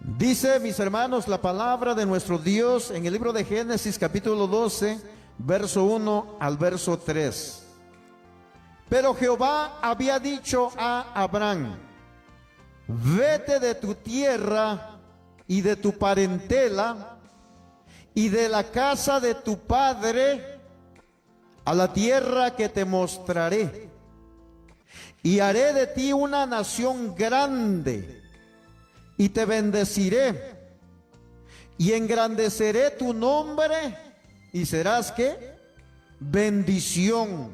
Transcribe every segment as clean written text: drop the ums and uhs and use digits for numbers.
Dice, mis hermanos, la palabra de nuestro Dios en el libro de Génesis capítulo 12, verso 1 al verso 3. Pero Jehová había dicho a Abraham: vete de tu tierra y de tu parentela y de la casa de tu padre a la tierra que te mostraré, y haré de ti una nación grande, y te bendeciré, y engrandeceré tu nombre, y serás ¿qué? Bendición.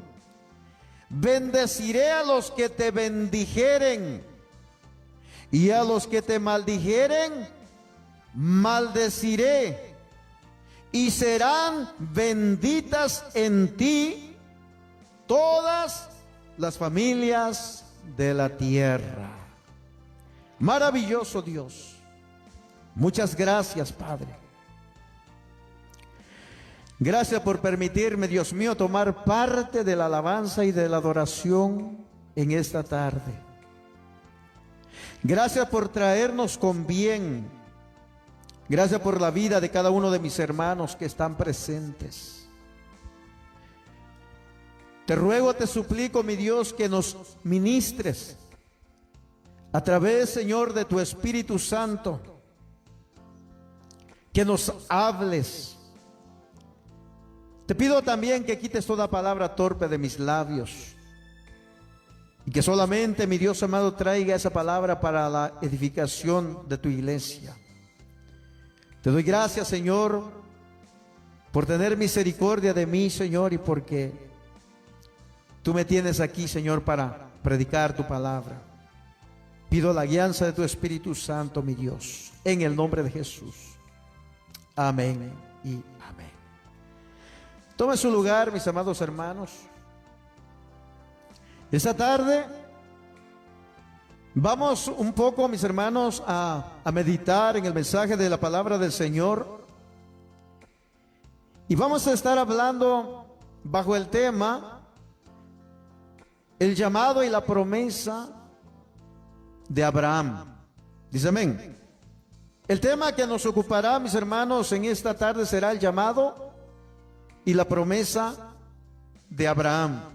Bendeciré a los que te bendijeren, y a los que te maldijeren, maldeciré, y serán benditas en ti todas las familias de la tierra. Maravilloso Dios. Muchas gracias, Padre. Gracias por permitirme, Dios mío, tomar parte de la alabanza y de la adoración en esta tarde. Gracias por traernos con bien. Gracias por la vida de cada uno de mis hermanos que están presentes. Te ruego, te suplico, mi Dios, que nos ministres a través, Señor, de tu Espíritu Santo, que nos hables. Te pido también que quites toda palabra torpe de mis labios, y que solamente, mi Dios amado, traiga esa palabra para la edificación de tu iglesia. Te doy gracias, Señor, por tener misericordia de mí, Señor, y porque tú me tienes aquí, Señor, para predicar tu palabra. Pido la guianza de tu Espíritu Santo, mi Dios, en el nombre de Jesús. Amén y amén. Tome su lugar, mis amados hermanos. Esta tarde vamos un poco, mis hermanos, a meditar en el mensaje de la palabra del Señor. Y vamos a estar hablando bajo el tema: el llamado y la promesa de Abraham. Dice amén. El tema que nos ocupará, mis hermanos, en esta tarde será el llamado y la promesa de Abraham.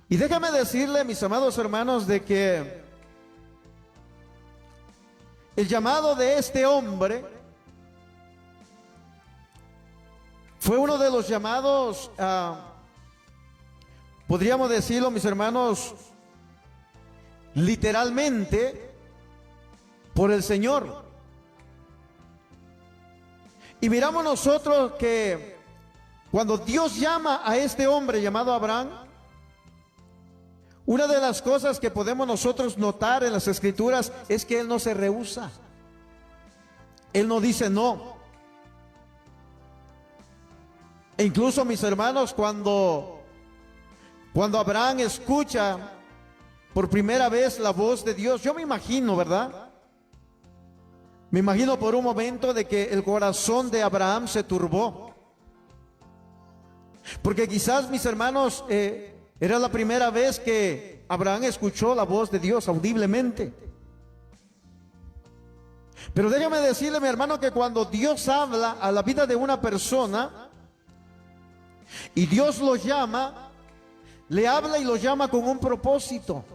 Y déjame decirle, mis amados hermanos, de que el llamado de este hombre fue uno de los llamados, podríamos decirlo, mis hermanos, literalmente por el Señor. Y miramos nosotros que cuando Dios llama a este hombre llamado Abraham, una de las cosas que podemos nosotros notar en las Escrituras es que él no se rehúsa. Él no dice no. E incluso, mis hermanos, cuando Abraham escucha por primera vez la voz de Dios, yo me imagino, ¿verdad? Me imagino por un momento de que el corazón de Abraham se turbó. Porque quizás, mis hermanos, era la primera vez que Abraham escuchó la voz de Dios audiblemente. Pero déjame decirle, mi hermano, que cuando Dios habla a la vida de una persona y Dios lo llama, le habla y lo llama con un propósito.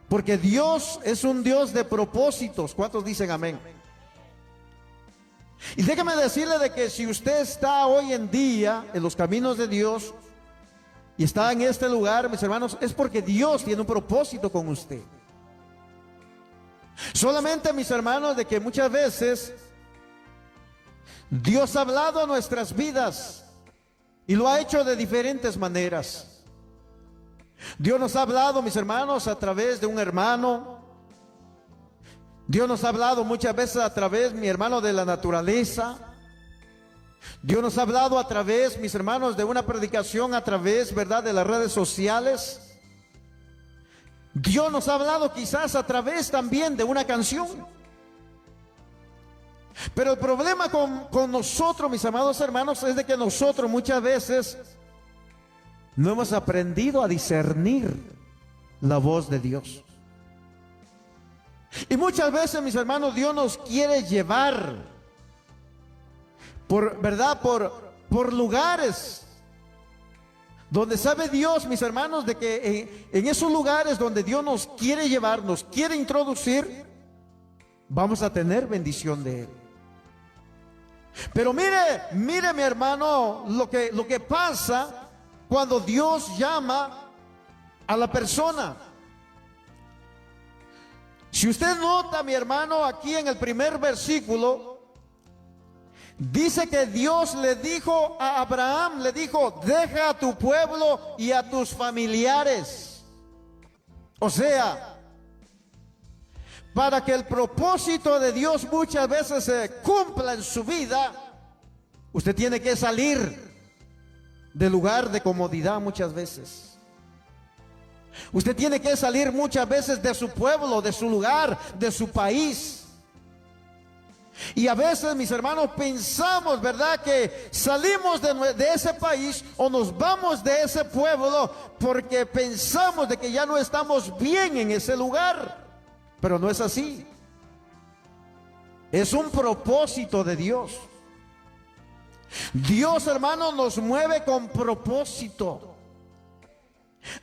Porque Dios es un Dios de propósitos. ¿Cuántos dicen amén? Y déjame decirle de que si usted está hoy en día en los caminos de Dios y está en este lugar, mis hermanos, es porque Dios tiene un propósito con usted. Solamente, mis hermanos, de que muchas veces Dios ha hablado a nuestras vidas y lo ha hecho de diferentes maneras. Dios nos ha hablado, mis hermanos, a través de un hermano. Dios nos ha hablado muchas veces a través, mi hermano, de la naturaleza. Dios nos ha hablado a través, mis hermanos, de una predicación, a través, ¿verdad?, de las redes sociales. Dios nos ha hablado quizás a través también de una canción. Pero el problema con nosotros, mis amados hermanos, es de que nosotros muchas veces no hemos aprendido a discernir la voz de Dios. Y muchas veces, mis hermanos, Dios nos quiere llevar por lugares donde sabe Dios, mis hermanos, de que en esos lugares donde Dios nos quiere llevar, nos quiere introducir, vamos a tener bendición de Él. Pero mire mi hermano, lo que pasa cuando Dios llama a la persona. Si usted nota, mi hermano, aquí en el primer versículo, dice que Dios le dijo a Abraham, le dijo, deja a tu pueblo y a tus familiares. O sea, para que el propósito de Dios muchas veces se cumpla en su vida, usted tiene que salir del lugar de comodidad muchas veces. Usted tiene que salir muchas veces de su pueblo, de su lugar, de su país. Y a veces, mis hermanos, pensamos, ¿verdad?, que salimos de ese país o nos vamos de ese pueblo porque pensamos de que ya no estamos bien en ese lugar. Pero no es así. Es un propósito de Dios. Dios, hermano, nos mueve con propósito.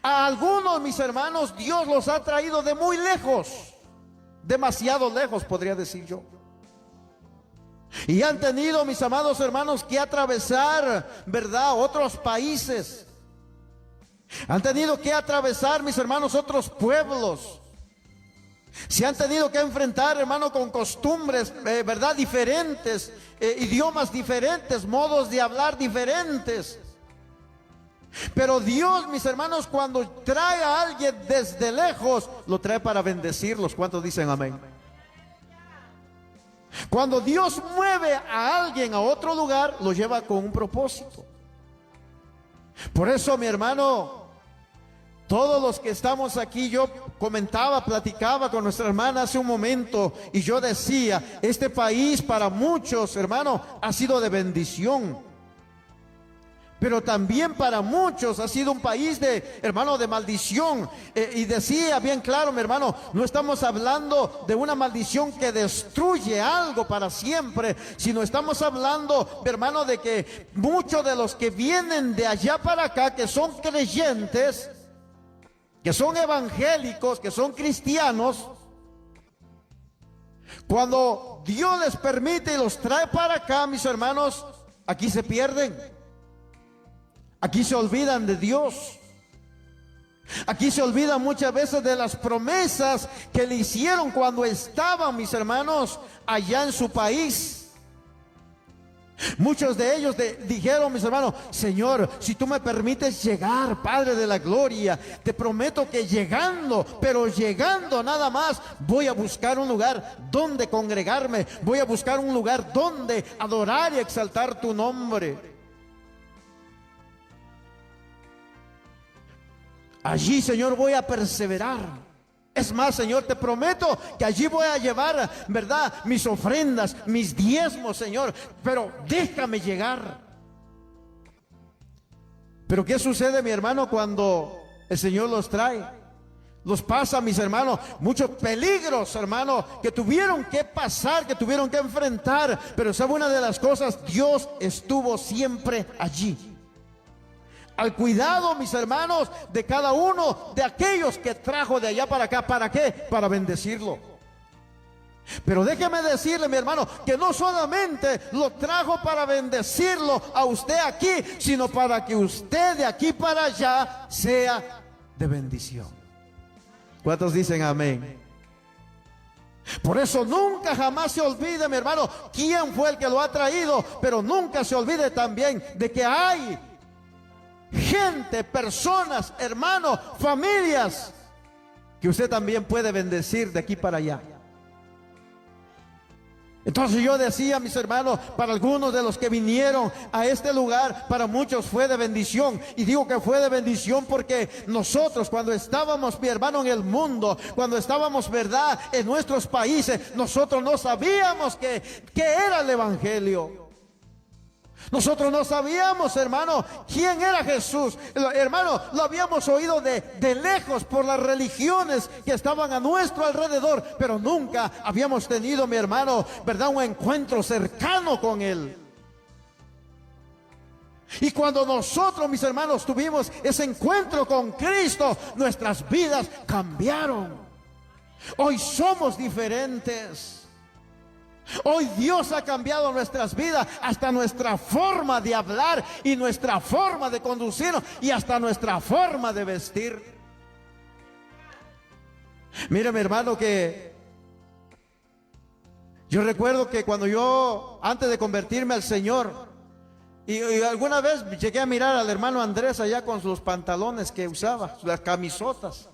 A algunos, mis hermanos, Dios los ha traído de muy lejos, demasiado lejos, podría decir yo. Y han tenido, mis amados hermanos, que atravesar, ¿verdad?, otros países. Han tenido que atravesar, mis hermanos, otros pueblos. Se han tenido que enfrentar, hermano, con costumbres, ¿verdad?, diferentes, idiomas diferentes, modos de hablar diferentes. Pero Dios, mis hermanos, cuando trae a alguien desde lejos, lo trae para bendecirlos. ¿Cuántos dicen amén? Cuando Dios mueve a alguien a otro lugar, lo lleva con un propósito. Por eso, mi hermano, todos los que estamos aquí, yo platicaba con nuestra hermana hace un momento, y yo decía, este país para muchos, hermano, ha sido de bendición. Pero también para muchos ha sido un país de maldición. Y decía bien claro, mi hermano, no estamos hablando de una maldición que destruye algo para siempre, sino estamos hablando, mi hermano, de que muchos de los que vienen de allá para acá, que son creyentes, que son evangélicos, que son cristianos, cuando Dios les permite y los trae para acá, mis hermanos, aquí se pierden. Aquí se olvidan de Dios. Aquí se olvidan muchas veces de las promesas que le hicieron cuando estaban, mis hermanos, allá en su país. Muchos de ellos dijeron, mis hermanos, Señor, si tú me permites llegar, Padre de la gloria, te prometo que llegando, pero llegando nada más, voy a buscar un lugar donde congregarme, voy a buscar un lugar donde adorar y exaltar tu nombre. Allí, Señor, voy a perseverar. Es más, Señor, te prometo que allí voy a llevar, ¿verdad?, mis ofrendas, mis diezmos, Señor. Pero déjame llegar. Pero ¿qué sucede, mi hermano, cuando el Señor los trae? Los pasa, mis hermanos, muchos peligros, hermano, que tuvieron que pasar, que tuvieron que enfrentar. Pero ¿sabe una de las cosas? Dios estuvo siempre allí, al cuidado, mis hermanos, de cada uno de aquellos que trajo de allá para acá. ¿Para qué? Para bendecirlo. Pero déjeme decirle, mi hermano, que no solamente lo trajo para bendecirlo a usted aquí, sino para que usted de aquí para allá sea de bendición. ¿Cuántos dicen amén? Por eso nunca jamás se olvide, mi hermano, quién fue el que lo ha traído, pero nunca se olvide también de que hay gente, personas, hermanos, familias que usted también puede bendecir de aquí para allá. Entonces yo decía, mis hermanos, para algunos de los que vinieron a este lugar, para muchos fue de bendición. Y digo que fue de bendición porque nosotros, cuando estábamos, mi hermano, en el mundo, cuando estábamos, verdad, en nuestros países, nosotros no sabíamos qué era el evangelio. Nosotros no sabíamos, hermano, quién era Jesús. Hermano, lo habíamos oído de lejos por las religiones que estaban a nuestro alrededor, pero nunca habíamos tenido, mi hermano, ¿verdad?, un encuentro cercano con Él. Y cuando nosotros, mis hermanos, tuvimos ese encuentro con Cristo, nuestras vidas cambiaron. Hoy somos diferentes. Hoy Dios ha cambiado nuestras vidas, hasta nuestra forma de hablar y nuestra forma de conducirnos y hasta nuestra forma de vestir. Mire, mi hermano, que yo recuerdo que cuando yo, antes de convertirme al Señor, y alguna vez llegué a mirar al hermano Andrés allá con sus pantalones que usaba, las camisotas.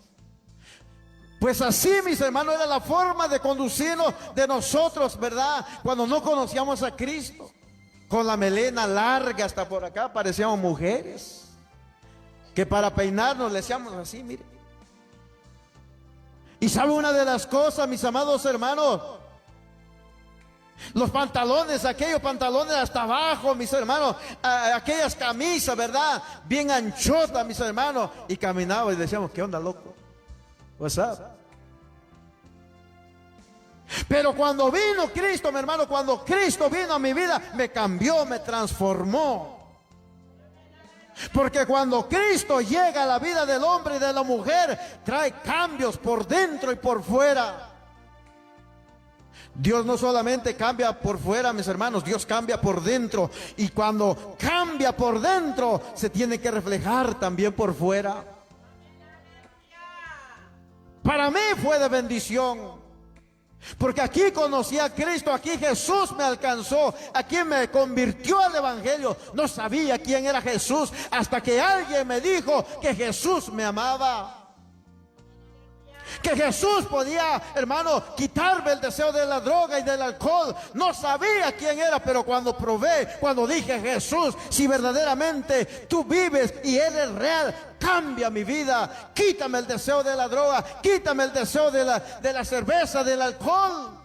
Pues así, mis hermanos, era la forma de conducirnos de nosotros, ¿verdad? Cuando no conocíamos a Cristo, con la melena larga hasta por acá, parecíamos mujeres, que para peinarnos le hacíamos así, mire. Y sabe una de las cosas, mis amados hermanos, los pantalones, aquellos pantalones hasta abajo, mis hermanos, aquellas camisas, ¿verdad?, bien anchotas, mis hermanos, y caminaba y decíamos, ¿qué onda, loco? What's up? Pero cuando vino Cristo, mi hermano, cuando Cristo vino a mi vida, me cambió, me transformó. Porque cuando Cristo llega a la vida del hombre y de la mujer, trae cambios por dentro y por fuera. Dios no solamente cambia por fuera, mis hermanos, Dios cambia por dentro. Y cuando cambia por dentro, se tiene que reflejar también por fuera. Para mí fue de bendición, porque aquí conocí a Cristo, aquí Jesús me alcanzó, aquí me convirtió al Evangelio. No sabía quién era Jesús hasta que alguien me dijo que Jesús me amaba, que Jesús podía, hermano, quitarme el deseo de la droga y del alcohol. No sabía quién era, pero cuando probé, cuando dije, Jesús, si verdaderamente tú vives y eres real, cambia mi vida, quítame el deseo de la droga, quítame el deseo de la cerveza, del alcohol.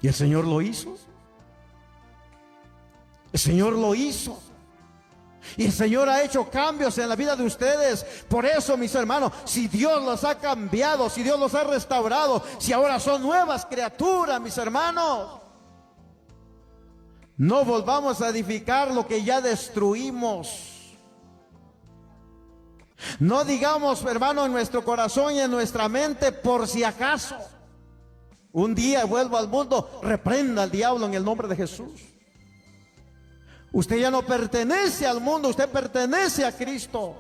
Y el Señor lo hizo. El Señor lo hizo. Y el Señor ha hecho cambios en la vida de ustedes. Por eso, mis hermanos, si Dios los ha cambiado, si Dios los ha restaurado, si ahora son nuevas criaturas, mis hermanos, no volvamos a edificar lo que ya destruimos. No digamos, hermano, en nuestro corazón y en nuestra mente, por si acaso un día vuelvo al mundo, reprenda al diablo en el nombre de Jesús. Usted ya no pertenece al mundo, usted pertenece a Cristo.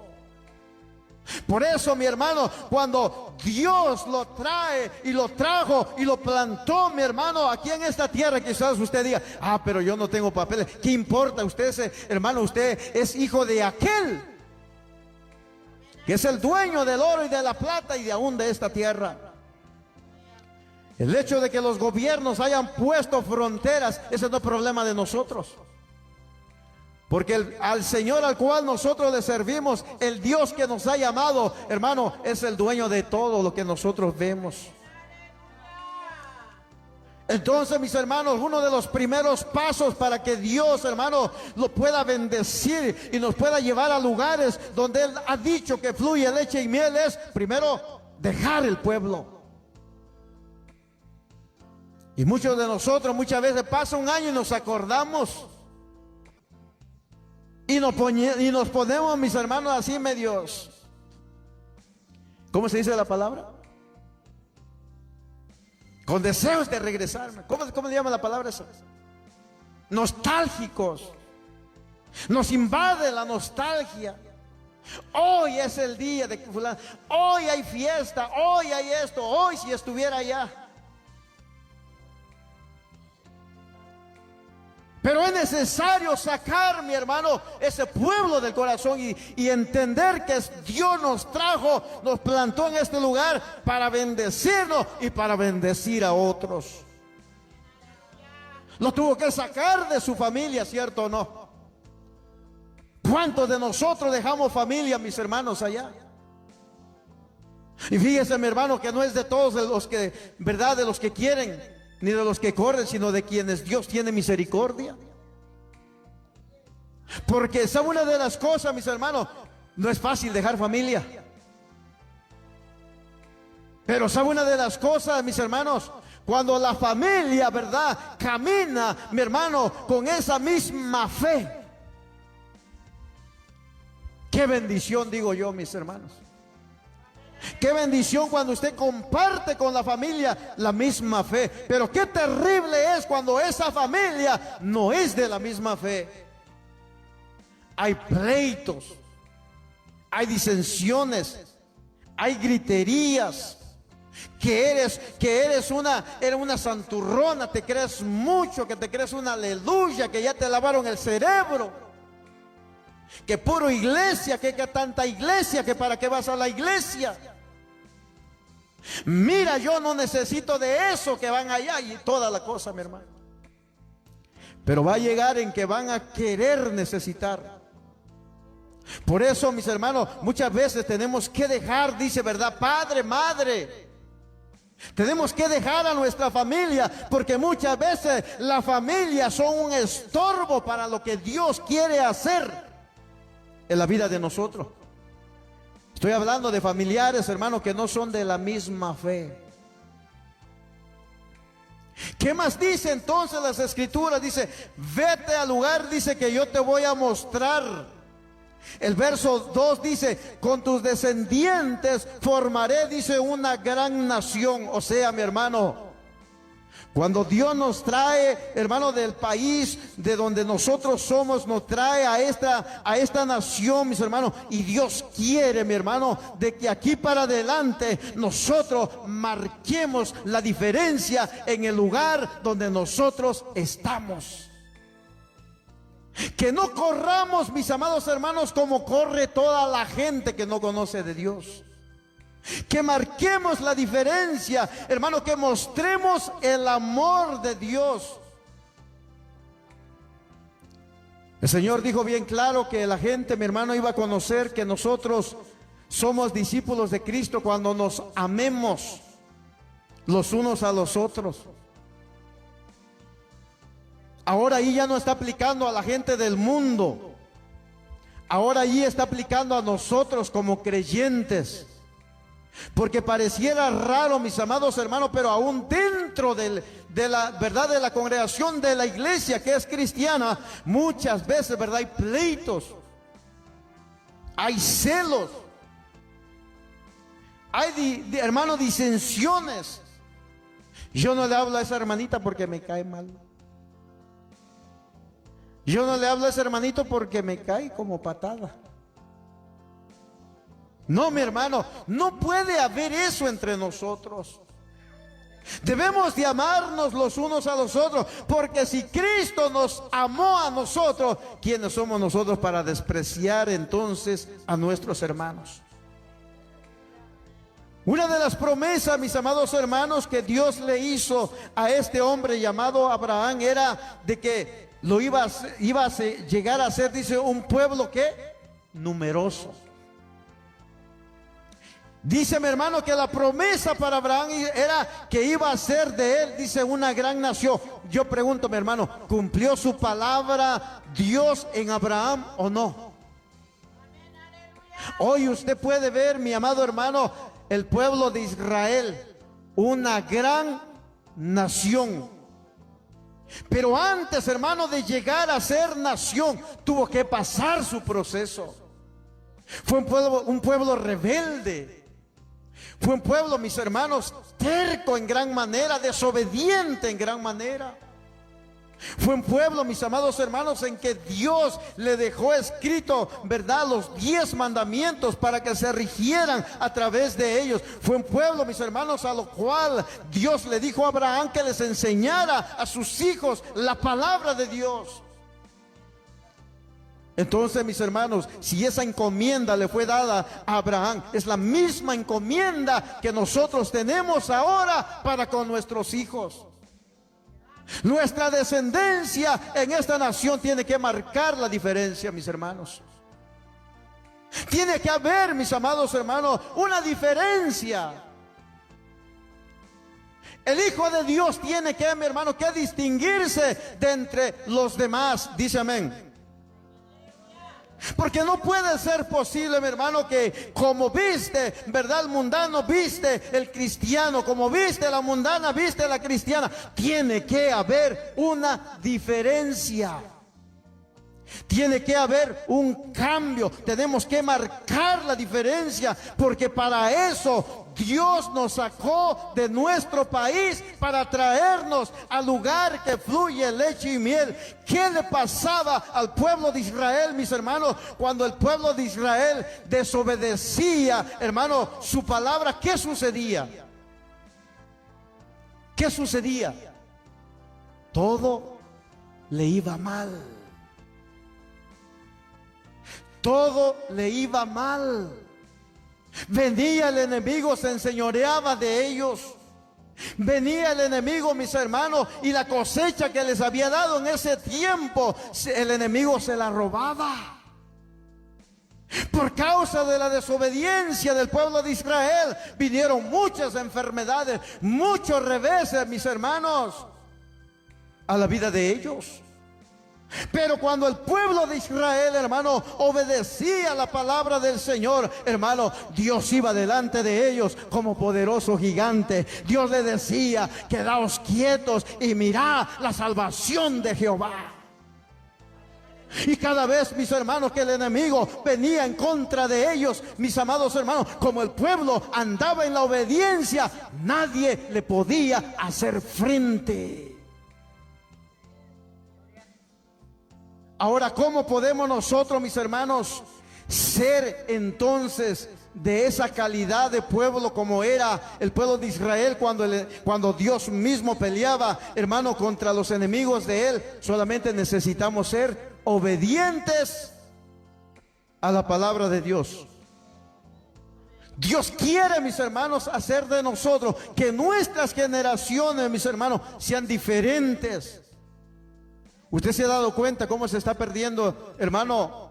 Por eso, mi hermano, cuando Dios lo trae y lo trajo y lo plantó, mi hermano, aquí en esta tierra, quizás usted diga, pero yo no tengo papeles. ¿Qué importa? Usted, hermano, usted es hijo de aquel que es el dueño del oro y de la plata y de aún de esta tierra. El hecho de que los gobiernos hayan puesto fronteras, ese no es problema de nosotros. Porque al Señor al cual nosotros le servimos, el Dios que nos ha llamado, hermano, es el dueño de todo lo que nosotros vemos. Entonces, mis hermanos, uno de los primeros pasos para que Dios, hermano, lo pueda bendecir y nos pueda llevar a lugares donde Él ha dicho que fluye leche y miel es, primero, dejar el pueblo. Y muchos de nosotros muchas veces pasa un año y nos acordamos. Y nos ponemos, mis hermanos, así medios, ¿cómo se dice la palabra? Con deseos de regresarme. ¿Cómo le llama la palabra eso? Nostálgicos. Nos invade la nostalgia. Hoy es el día de fulano. Hoy hay fiesta. Hoy hay esto. Hoy si estuviera allá. Pero es necesario sacar, mi hermano, ese pueblo del corazón y entender que Dios nos trajo, nos plantó en este lugar para bendecirnos y para bendecir a otros. Lo tuvo que sacar de su familia, ¿cierto o no? ¿Cuántos de nosotros dejamos familia, mis hermanos, allá? Y fíjese, mi hermano, que no es de todos de los que, ¿verdad?, de los que quieren ni de los que corren, sino de quienes Dios tiene misericordia. Porque esa es una de las cosas, mis hermanos, no es fácil dejar familia. Pero sabe una de las cosas, mis hermanos, cuando la familia, ¿verdad?, camina, mi hermano, con esa misma fe. Qué bendición, digo yo, mis hermanos. Qué bendición cuando usted comparte con la familia la misma fe. Pero qué terrible es cuando esa familia no es de la misma fe. Hay pleitos, hay disensiones, hay griterías. Que eres una santurrona, te crees mucho, que te crees una aleluya, que ya te lavaron el cerebro, que puro iglesia, que tanta iglesia, que para qué vas a la iglesia. Mira, yo no necesito de eso, que van allá y toda la cosa, mi hermano. Pero va a llegar en que van a querer necesitar. Por eso, mis hermanos, muchas veces tenemos que dejar, dice, ¿verdad?, padre, madre. Tenemos que dejar a nuestra familia, porque muchas veces la familia son un estorbo para lo que Dios quiere hacer en la vida de nosotros. Estoy hablando de familiares, hermanos, que no son de la misma fe. ¿Qué más dice entonces las Escrituras? Dice, vete al lugar, dice, que yo te voy a mostrar. El verso 2 dice, con tus descendientes formaré, dice, una gran nación. O sea, mi hermano, cuando Dios nos trae, hermano, del país de donde nosotros somos, nos trae a esta nación, mis hermanos, y Dios quiere, mi hermano, de que aquí para adelante nosotros marquemos la diferencia en el lugar donde nosotros estamos. Que no corramos, mis amados hermanos, como corre toda la gente que no conoce de Dios. Que marquemos la diferencia, hermano, que mostremos el amor de Dios. El Señor dijo bien claro que la gente, mi hermano, iba a conocer que nosotros somos discípulos de Cristo cuando nos amemos los unos a los otros. Ahora ahí ya no está aplicando a la gente del mundo. Ahora ahí está aplicando a nosotros como creyentes. Porque pareciera raro, mis amados hermanos, pero aún dentro de la verdad de la congregación de la iglesia que es cristiana, muchas veces, verdad, hay pleitos, hay celos, hay hermano, disensiones. Yo no le hablo a esa hermanita porque me cae mal. Yo no le hablo a ese hermanito porque me cae como patada. No, mi hermano, no puede haber eso entre nosotros. Debemos de amarnos los unos a los otros, porque si Cristo nos amó a nosotros, ¿quiénes somos nosotros para despreciar entonces a nuestros hermanos? Una de las promesas, mis amados hermanos, que Dios le hizo a este hombre llamado Abraham era de que lo iba a llegar a ser, dice, un pueblo que numeroso. Dice, mi hermano, que la promesa para Abraham era que iba a ser de él, dice, una gran nación. Yo pregunto, mi hermano, ¿cumplió su palabra Dios en Abraham o no? Hoy usted puede ver, mi amado hermano, el pueblo de Israel, una gran nación. Pero antes, hermano, de llegar a ser nación, tuvo que pasar su proceso. Fue un pueblo rebelde. Fue un pueblo, mis hermanos, terco en gran manera, desobediente en gran manera. Fue un pueblo, mis amados hermanos, en que Dios le dejó escrito, ¿verdad?, los 10 mandamientos para que se rigieran a través de ellos. Fue un pueblo, mis hermanos, a lo cual Dios le dijo a Abraham que les enseñara a sus hijos la palabra de Dios. Entonces, mis hermanos, si esa encomienda le fue dada a Abraham, es la misma encomienda que nosotros tenemos ahora para con nuestros hijos. Nuestra descendencia en esta nación tiene que marcar la diferencia, mis hermanos. Tiene que haber, mis amados hermanos, una diferencia El Hijo de Dios tiene que, mi hermano, que distinguirse de entre los demás. Dice amén. Porque no puede ser posible, mi hermano, que como viste, ¿verdad? El mundano viste el cristiano, como viste la mundana, viste la cristiana. Tiene que haber una diferencia. Tiene que haber un cambio. Tenemos que marcar la diferencia, porque para eso Dios nos sacó de nuestro país, para traernos al lugar que fluye leche y miel. ¿Qué le pasaba al pueblo de Israel, mis hermanos? Cuando el pueblo de Israel desobedecía, hermano, su palabra, ¿qué sucedía? ¿Qué sucedía? Todo le iba mal. Todo le iba mal. Venía el enemigo, se enseñoreaba de ellos. Venía el enemigo, mis hermanos, y la cosecha que les había dado en ese tiempo, el enemigo se la robaba. Por causa de la desobediencia del pueblo de Israel, vinieron muchas enfermedades, muchos reveses, mis hermanos, a la vida de ellos. Pero cuando el pueblo de Israel, hermano, obedecía la palabra del Señor, hermano, Dios iba delante de ellos como poderoso gigante. Dios le decía: quedaos quietos y mirad la salvación de Jehová. Y cada vez, mis hermanos, que el enemigo venía en contra de ellos, mis amados hermanos, como el pueblo andaba en la obediencia, nadie le podía hacer frente. Ahora, ¿cómo podemos nosotros, mis hermanos, ser entonces de esa calidad de pueblo como era el pueblo de Israel cuando Dios mismo peleaba, hermano, contra los enemigos de él? Solamente necesitamos ser obedientes a la palabra de Dios. Dios quiere, mis hermanos, hacer de nosotros que nuestras generaciones, mis hermanos, sean diferentes. ¿Usted se ha dado cuenta cómo se está perdiendo, hermano,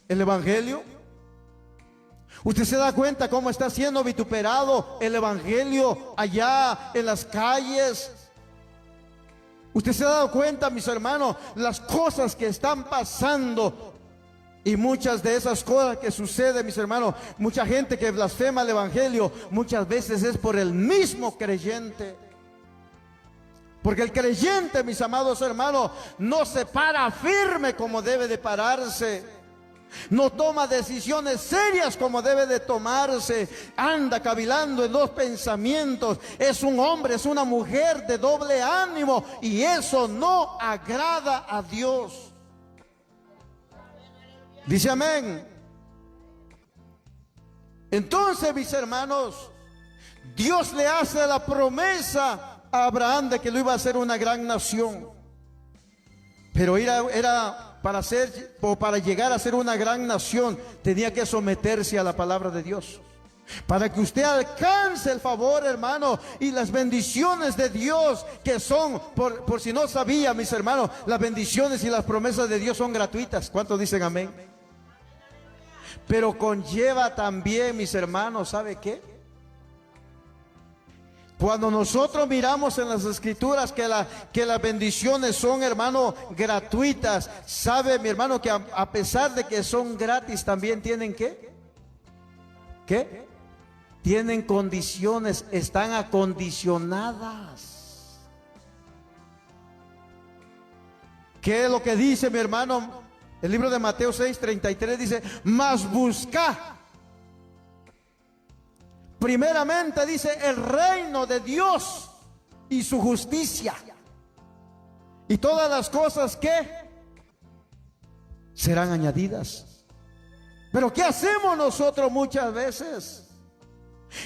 el evangelio? ¿Usted se da cuenta cómo está siendo vituperado el evangelio allá en las calles? ¿Usted se ha dado cuenta, mis hermanos, las cosas que están pasando? Y muchas de esas cosas que suceden, mis hermanos, mucha gente que blasfema el evangelio, muchas veces es por el mismo creyente. Porque el creyente, mis amados hermanos, no se para firme como debe de pararse. No toma decisiones serias como debe de tomarse. Anda cavilando en los pensamientos. Es un hombre, es una mujer de doble ánimo. Y eso no agrada a Dios. Dice amén. Entonces, mis hermanos, Dios le hace la promesa a Abraham de que lo iba a hacer una gran nación. Pero era para llegar a ser una gran nación, tenía que someterse a la palabra de Dios. Para que usted alcance el favor, hermano, y las bendiciones de Dios, que son, por si no sabía, mis hermanos, las bendiciones y las promesas de Dios son gratuitas. ¿Cuántos dicen amén? Pero conlleva también, mis hermanos, ¿sabe qué? Cuando nosotros miramos en las escrituras que las bendiciones son, hermano, gratuitas, ¿sabe, mi hermano, que a pesar de que son gratis, también tienen ¿qué? ¿Qué? Tienen condiciones, están acondicionadas. ¿Qué es lo que dice, mi hermano? El libro de Mateo 6:33 dice: mas buscad primeramente, dice, el reino de Dios y su justicia, y todas las cosas que serán añadidas. Pero ¿qué hacemos nosotros muchas veces?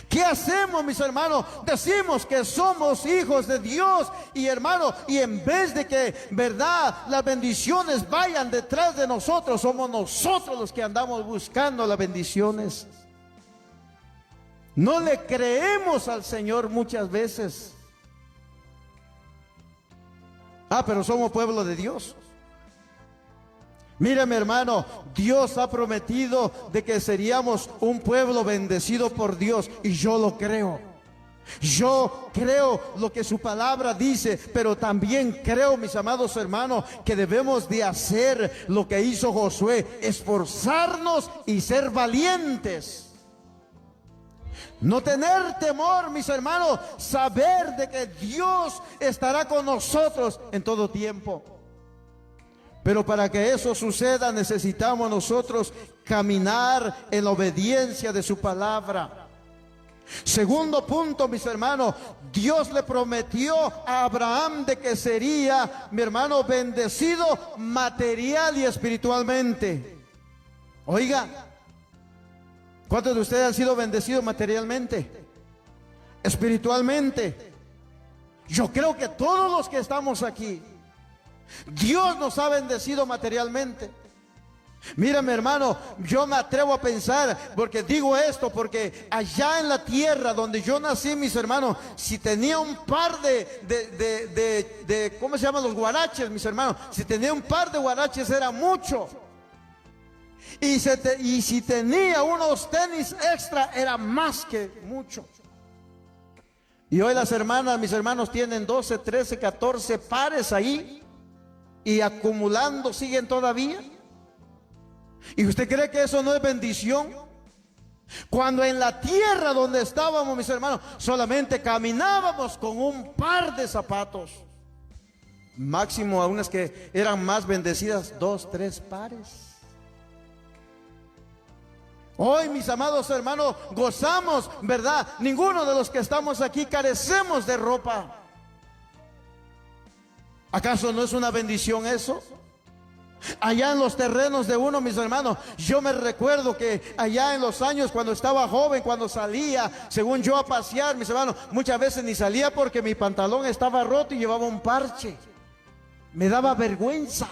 ¿Qué hacemos, mis hermanos? Decimos que somos hijos de Dios, y hermano, y en vez de que, verdad, las bendiciones vayan detrás de nosotros, somos nosotros los que andamos buscando las bendiciones. No le creemos al Señor muchas veces. Pero somos pueblo de Dios. Mire, mi hermano, Dios ha prometido de que seríamos un pueblo bendecido por Dios, y yo lo creo. Yo creo lo que su palabra dice, pero también creo, mis amados hermanos, que debemos de hacer lo que hizo Josué, esforzarnos y ser valientes. No tener temor, mis hermanos, saber de que Dios estará con nosotros en todo tiempo. Pero para que eso suceda necesitamos nosotros caminar en la obediencia de su palabra. Segundo punto, mis hermanos, Dios le prometió a Abraham de que sería, mi hermano, bendecido material y espiritualmente. Oiga, ¿cuántos de ustedes han sido bendecidos materialmente? Espiritualmente. Yo creo que todos los que estamos aquí, Dios nos ha bendecido materialmente. Mira, mi hermano, yo me atrevo a pensar, porque digo esto, porque allá en la tierra donde yo nací, mis hermanos, si tenía un par de ¿cómo se llaman los guaraches, mis hermanos? Si tenía un par de guaraches era mucho. Y si tenía unos tenis extra era más que mucho. Y hoy las hermanas, mis hermanos, tienen 12, 13, 14 pares ahí y acumulando siguen todavía. ¿Y usted cree que eso no es bendición? Cuando en la tierra donde estábamos, mis hermanos, solamente caminábamos con un par de zapatos. Máximo a unas que eran más bendecidas, 2, 3 pares. Hoy, mis amados hermanos, gozamos, ¿verdad? Ninguno de los que estamos aquí carecemos de ropa. ¿Acaso no es una bendición eso? Allá en los terrenos de uno, mis hermanos, yo me recuerdo que allá en los años cuando estaba joven, cuando salía, según yo, a pasear, mis hermanos, muchas veces ni salía porque mi pantalón estaba roto y llevaba un parche. Me daba vergüenza.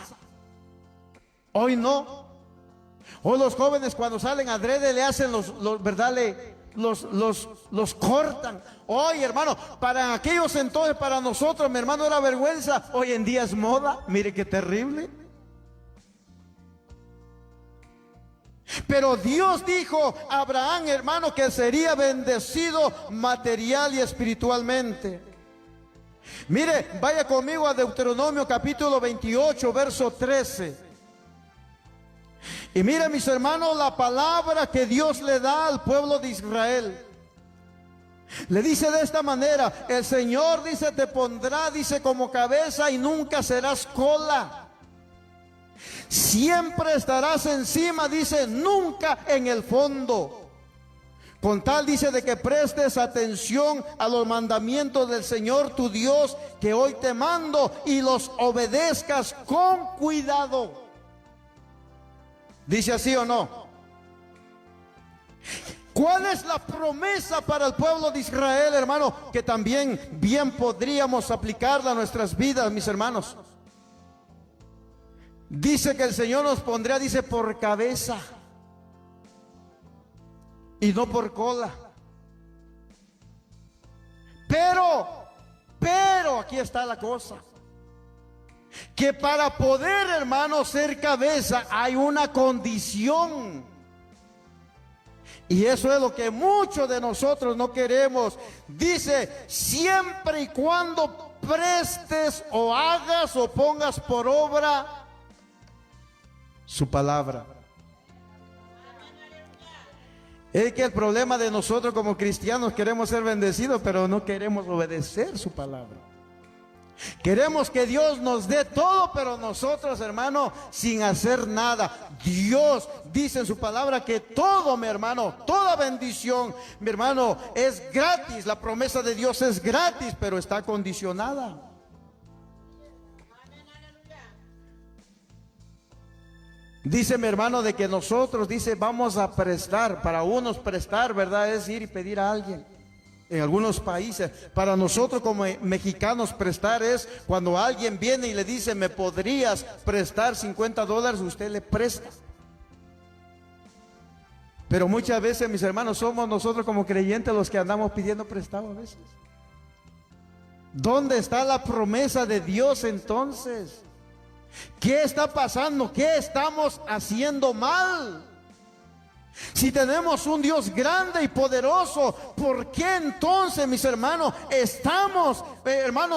Hoy no. Hoy los jóvenes cuando salen adrede le hacen ¿verdad? Los cortan. Hoy, hermano, para aquellos entonces, para nosotros, mi hermano, era vergüenza. Hoy en día es moda. Mire qué terrible. Pero Dios dijo a Abraham, hermano, que sería bendecido material y espiritualmente. Mire, vaya conmigo a Deuteronomio capítulo 28, verso 13. Y mire, mis hermanos, la palabra que Dios le da al pueblo de Israel. Le dice de esta manera: el Señor, dice, te pondrá, dice, como cabeza y nunca serás cola. Siempre estarás encima, dice, nunca en el fondo. Con tal, dice, de que prestes atención a los mandamientos del Señor tu Dios, que hoy te mando, y los obedezcas con cuidado. ¿Dice así o no? ¿Cuál es la promesa para el pueblo de Israel, hermano? Que también bien podríamos aplicarla a nuestras vidas, mis hermanos. Dice que el Señor nos pondrá, dice, por cabeza y no por cola. Pero aquí está la cosa, que para poder, hermano, ser cabeza hay una condición. Y eso es lo que muchos de nosotros no queremos. Dice, siempre y cuando prestes o hagas o pongas por obra su palabra. Es que el problema de nosotros como cristianos, queremos ser bendecidos, pero no queremos obedecer su palabra. Queremos que Dios nos dé todo, pero nosotros, hermano, sin hacer nada. Dios dice en su palabra que todo, mi hermano, toda bendición, mi hermano, es gratis. La promesa de Dios es gratis, pero está condicionada. Dice mi hermano de que nosotros, dice, vamos a prestar. Para unos prestar, ¿verdad?, es ir y pedir a alguien. En algunos países, para nosotros como mexicanos, prestar es cuando alguien viene y le dice, ¿me podrías prestar $50? Usted le presta. Pero muchas veces, mis hermanos, somos nosotros como creyentes los que andamos pidiendo prestado a veces. ¿Dónde está la promesa de Dios entonces? ¿Qué está pasando? ¿Qué estamos haciendo mal? Si tenemos un Dios grande y poderoso, ¿por qué entonces, mis hermanos,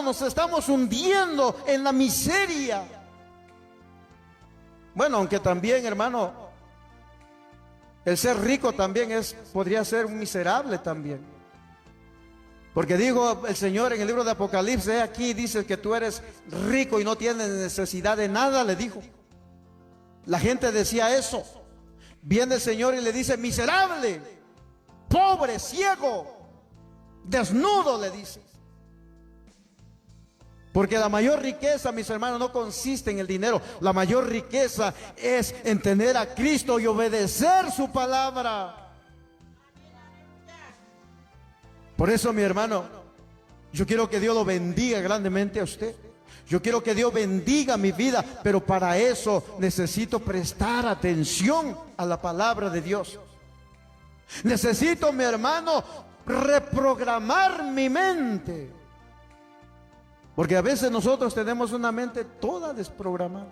nos estamos hundiendo en la miseria? Bueno, aunque también, hermano, el ser rico también podría ser un miserable también. Porque dijo el Señor en el libro de Apocalipsis, aquí dice que tú eres rico y no tienes necesidad de nada, le dijo. La gente decía eso. Viene el Señor y le dice, miserable, pobre, ciego, desnudo, le dice. Porque la mayor riqueza, mis hermanos, no consiste en el dinero. La mayor riqueza es en tener a Cristo y obedecer su palabra. Por eso, mi hermano, yo quiero que Dios lo bendiga grandemente a usted. Yo quiero que Dios bendiga mi vida, pero para eso necesito prestar atención a la palabra de Dios. Necesito, mi hermano, reprogramar mi mente. Porque a veces nosotros tenemos una mente toda desprogramada.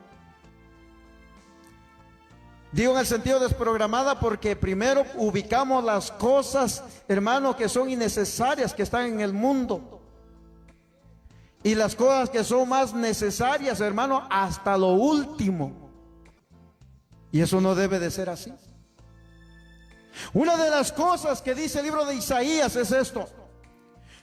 Digo en el sentido desprogramada porque primero ubicamos las cosas, hermano, que son innecesarias, que están en el mundo. Y las cosas que son más necesarias, hermano, hasta lo último. Y eso no debe de ser así. Una de las cosas que dice el libro de Isaías es esto.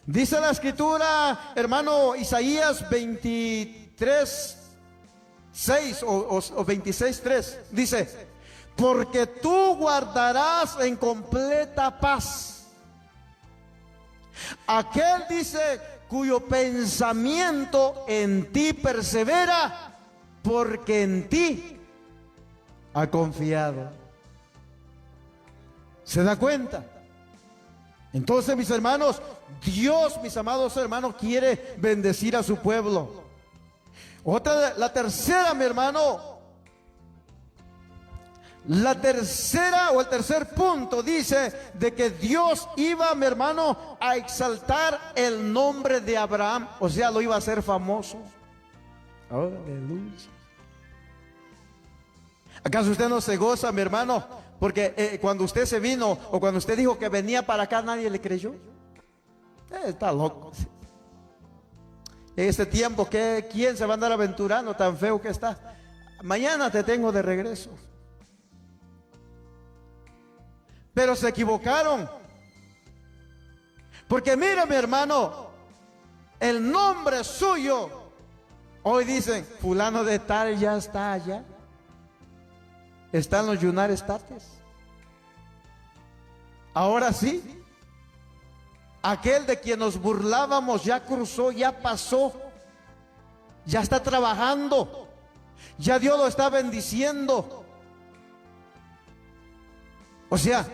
Dice la escritura, hermano, Isaías 23:6 o 26:3. Dice, porque tú guardarás en completa paz aquel, dice, cuyo pensamiento en ti persevera, porque en ti ha confiado. ¿Se da cuenta? Entonces, mis hermanos, Dios, mis amados hermanos, quiere bendecir a su pueblo. La tercera, mi hermano, la tercera o el tercer punto dice de que Dios iba, mi hermano, a exaltar el nombre de Abraham, o sea, lo iba a hacer famoso. Aleluya. ¿Acaso usted no se goza, mi hermano? Porque cuando usted se vino o cuando usted dijo que venía para acá, nadie le creyó. Está loco. En este tiempo, ¿quién se va a andar aventurando tan feo que está? Mañana te tengo de regreso. Pero se equivocaron. Porque mire, mi hermano, el nombre suyo, hoy dicen, fulano de tal ya está allá. Están los United States. Ahora sí, aquel de quien nos burlábamos ya cruzó, ya pasó, ya está trabajando, ya Dios lo está bendiciendo. O sea,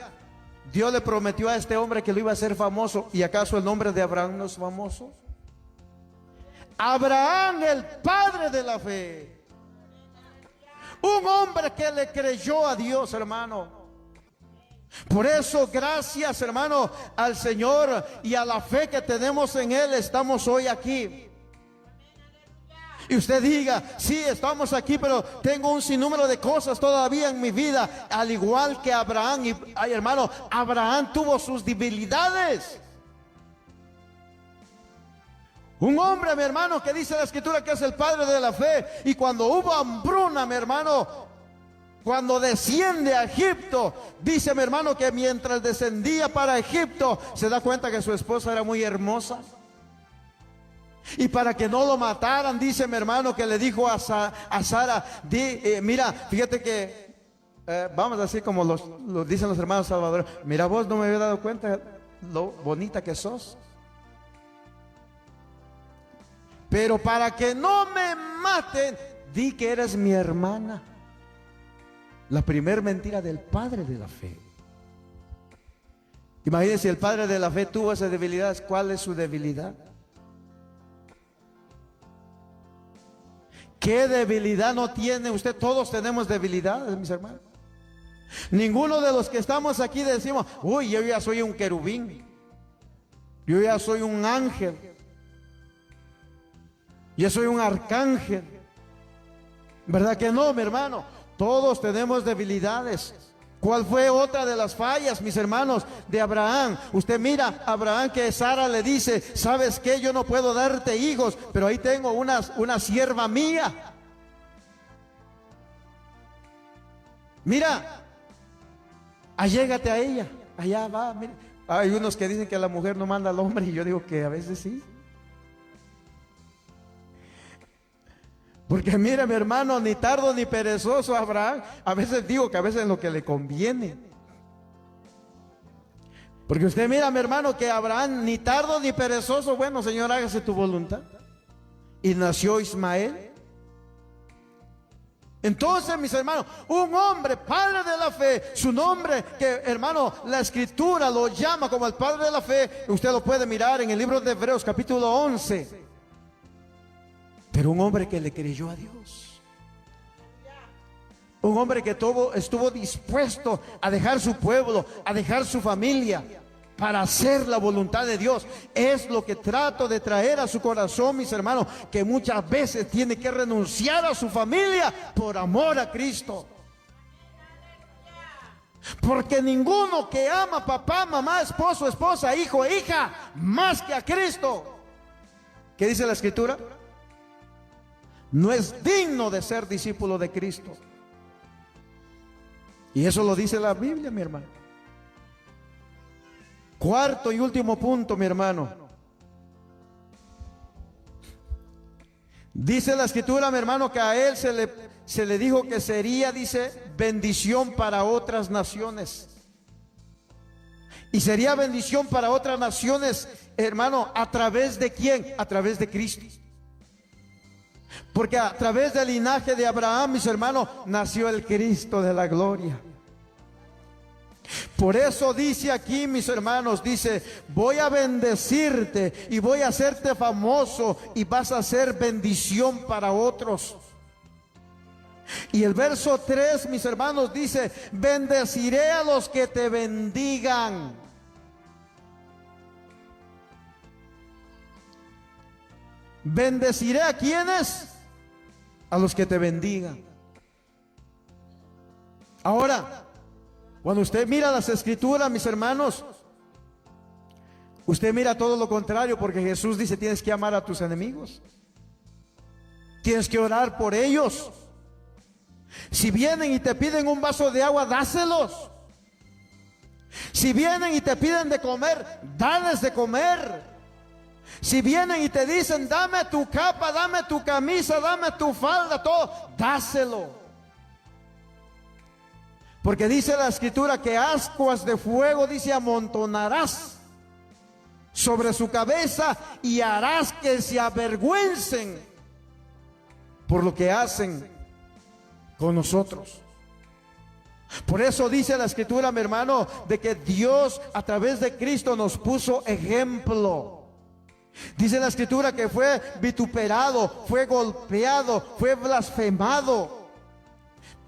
Dios le prometió a este hombre que lo iba a hacer famoso. ¿Y acaso el nombre de Abraham no es famoso? Abraham, el padre de la fe. Un hombre que le creyó a Dios, hermano. Por eso, gracias, hermano, al Señor y a la fe que tenemos en Él, estamos hoy aquí. Y usted diga, sí, estamos aquí, pero tengo un sinnúmero de cosas todavía en mi vida, al igual que Abraham. Y, ay, hermano, Abraham tuvo sus debilidades. Un hombre, mi hermano, que dice la escritura que es el padre de la fe. Y cuando hubo hambruna, mi hermano, cuando desciende a Egipto, dice mi hermano que mientras descendía para Egipto, se da cuenta que su esposa era muy hermosa. Y para que no lo mataran, dice mi hermano que le dijo a Sara, mira, fíjate que, vamos a decir como lo dicen los hermanos salvadores, mira, vos no me había dado cuenta lo bonita que sos. Pero para que no me maten, di que eres mi hermana. La primer mentira del padre de la fe. Imagínense, el padre de la fe tuvo esas debilidades. ¿Cuál es su debilidad? ¿Qué debilidad no tiene usted? Todos tenemos debilidades, mis hermanos. Ninguno de los que estamos aquí decimos, uy, yo ya soy un querubín, yo ya soy un ángel, yo soy un arcángel. ¿Verdad que no, mi hermano? Todos tenemos debilidades. ¿Cuál fue otra de las fallas, mis hermanos, de Abraham? Usted mira a Abraham, que Sara le dice: ¿sabes qué? Yo no puedo darte hijos, pero ahí tengo una sierva mía. Mira, allégate a ella, allá va. Mira. Hay unos que dicen que la mujer no manda al hombre, y yo digo que a veces sí. Porque mire, mi hermano, ni tardo ni perezoso Abraham. A veces digo que a veces es lo que le conviene. Porque usted mira, mi hermano, que Abraham ni tardo ni perezoso: bueno, Señor, hágase tu voluntad. Y nació Ismael. Entonces, mis hermanos, un hombre, padre de la fe, su nombre, que hermano, la escritura lo llama como el padre de la fe, usted lo puede mirar en el libro de Hebreos capítulo 11. Pero un hombre que le creyó a Dios, un hombre que estuvo dispuesto a dejar su pueblo, a dejar su familia, para hacer la voluntad de Dios. Es lo que trato de traer a su corazón, mis hermanos, que muchas veces tiene que renunciar a su familia por amor a Cristo. Porque ninguno que ama a papá, mamá, esposo, esposa, hijo e hija más que a Cristo, ¿qué dice la escritura? No es digno de ser discípulo de Cristo. Y eso lo dice la Biblia, mi hermano. Cuarto y último punto, mi hermano. Dice la escritura, mi hermano, que a él se le dijo que sería, dice, bendición para otras naciones. Y sería bendición para otras naciones, hermano, ¿a través de quién? A través de Cristo. Porque a través del linaje de Abraham, mis hermanos, nació el Cristo de la gloria. Por eso dice aquí, mis hermanos, dice: voy a bendecirte y voy a hacerte famoso y vas a ser bendición para otros. Y el verso 3, mis hermanos, dice: bendeciré a los que te bendigan. Bendeciré a quienes, a los que te bendigan. Ahora, cuando usted mira las escrituras, mis hermanos, usted mira todo lo contrario, porque Jesús dice: tienes que amar a tus enemigos, tienes que orar por ellos. Si vienen y te piden un vaso de agua, dáselos. Si vienen y te piden de comer, dales de comer. Si vienen y te dicen: dame tu capa, dame tu camisa, dame tu falda, todo, dáselo. Porque dice la escritura que ascuas de fuego, dice, amontonarás sobre su cabeza y harás que se avergüencen por lo que hacen con nosotros. Por eso dice la escritura, mi hermano, de que Dios a través de Cristo nos puso ejemplo. Dice la escritura que fue vituperado, fue golpeado, fue blasfemado,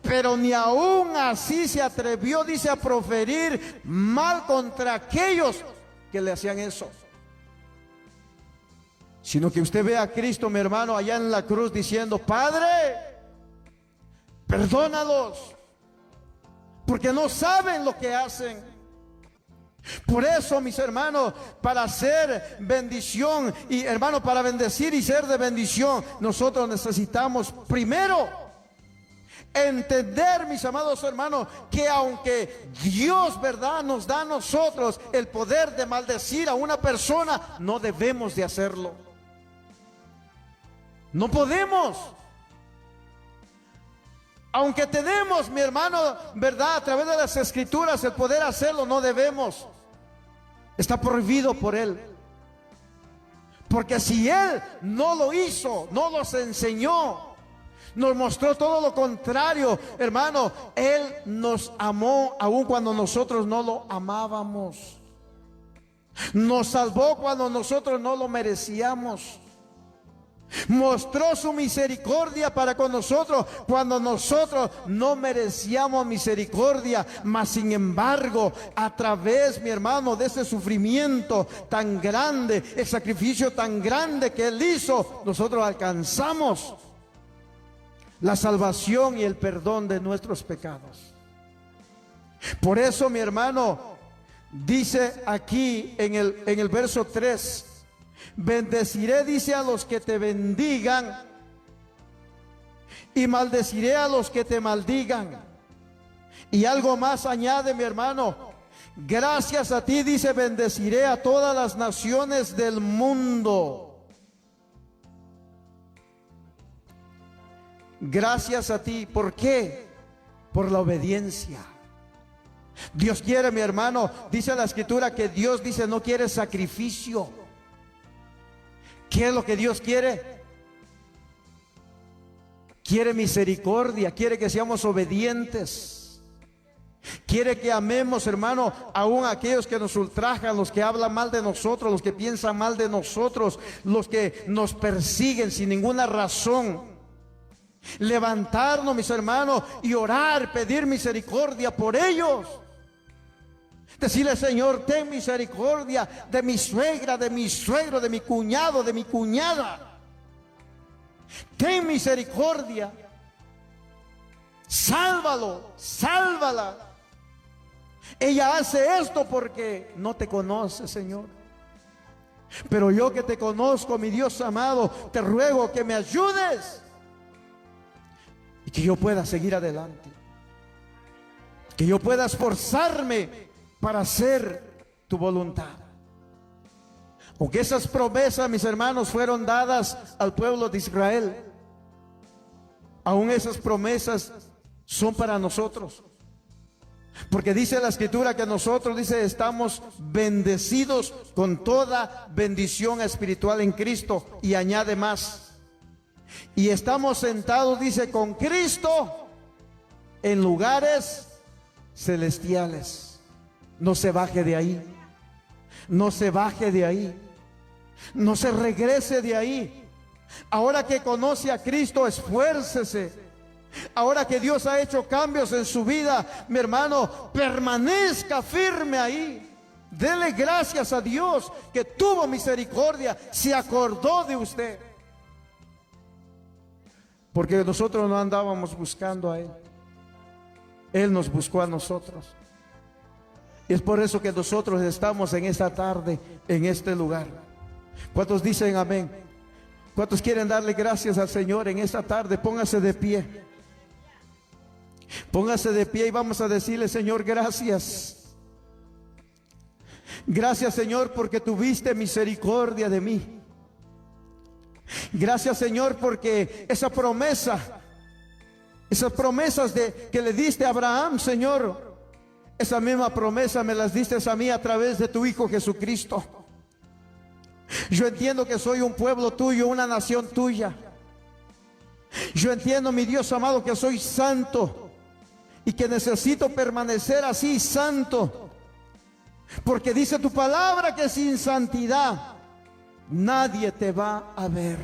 pero ni aún así se atrevió, dice, a proferir mal contra aquellos que le hacían eso. Sino que usted ve a Cristo, mi hermano, allá en la cruz diciendo: Padre, perdónalos, porque no saben lo que hacen. Por eso, mis hermanos, para hacer bendición y, hermano, para bendecir y ser de bendición, nosotros necesitamos primero entender, mis amados hermanos, que aunque Dios, verdad, nos da a nosotros el poder de maldecir a una persona, no debemos de hacerlo. No podemos. Aunque tenemos, mi hermano, verdad, a través de las escrituras el poder hacerlo, no debemos. Está prohibido por Él. Porque si Él no lo hizo, no nos enseñó, nos mostró todo lo contrario, hermano, Él nos amó aun cuando nosotros no lo amábamos. Nos salvó cuando nosotros no lo merecíamos. Mostró su misericordia para con nosotros cuando nosotros no merecíamos misericordia. Mas sin embargo, a través, mi hermano, de ese sufrimiento tan grande, el sacrificio tan grande que Él hizo, nosotros alcanzamos la salvación y el perdón de nuestros pecados. Por eso, mi hermano, dice aquí en el verso 3, bendeciré, dice, a los que te bendigan y maldeciré a los que te maldigan. Y algo más añade, mi hermano, gracias a ti, dice, bendeciré a todas las naciones del mundo. Gracias a ti. ¿Por qué? Por la obediencia. Dios quiere, mi hermano, dice la Escritura que Dios, dice, no quiere sacrificio. ¿Qué es lo que Dios quiere? Quiere misericordia, quiere que seamos obedientes. Quiere que amemos, hermano, aún a aquellos que nos ultrajan, los que hablan mal de nosotros, los que piensan mal de nosotros, los que nos persiguen sin ninguna razón. Levantarnos, mis hermanos, y orar, pedir misericordia por ellos. Decirle, Señor, ten misericordia de mi suegra, de mi suegro, de mi cuñado, de mi cuñada. Ten misericordia. Sálvalo, sálvala. Ella hace esto porque no te conoce, Señor. Pero yo que te conozco, mi Dios amado, te ruego que me ayudes y que yo pueda seguir adelante, que yo pueda esforzarme para hacer tu voluntad. Aunque esas promesas, mis hermanos, fueron dadas al pueblo de Israel, aún esas promesas son para nosotros. Porque dice la Escritura que nosotros, dice, estamos bendecidos con toda bendición espiritual en Cristo, y añade más. Y estamos sentados, dice, con Cristo en lugares celestiales. No se baje de ahí. No se baje de ahí. No se regrese de ahí. Ahora que conoce a Cristo, esfuércese. Ahora que Dios ha hecho cambios en su vida, mi hermano, permanezca firme ahí. Dele gracias a Dios que tuvo misericordia, se acordó de usted. Porque nosotros no andábamos buscando a Él. Él nos buscó a nosotros. Y es por eso que nosotros estamos en esta tarde, en este lugar. ¿Cuántos dicen amén? ¿Cuántos quieren darle gracias al Señor en esta tarde? Póngase de pie. Póngase de pie y vamos a decirle, Señor, gracias. Gracias, Señor, porque tuviste misericordia de mí. Gracias, Señor, porque esa promesa, esas promesas que le diste a Abraham, Señor, esa misma promesa me las diste a mí a través de tu Hijo Jesucristo. Yo entiendo que soy un pueblo tuyo, una nación tuya. Yo entiendo, mi Dios amado, que soy santo y que necesito permanecer así, santo, porque dice tu palabra que sin santidad nadie te va a ver.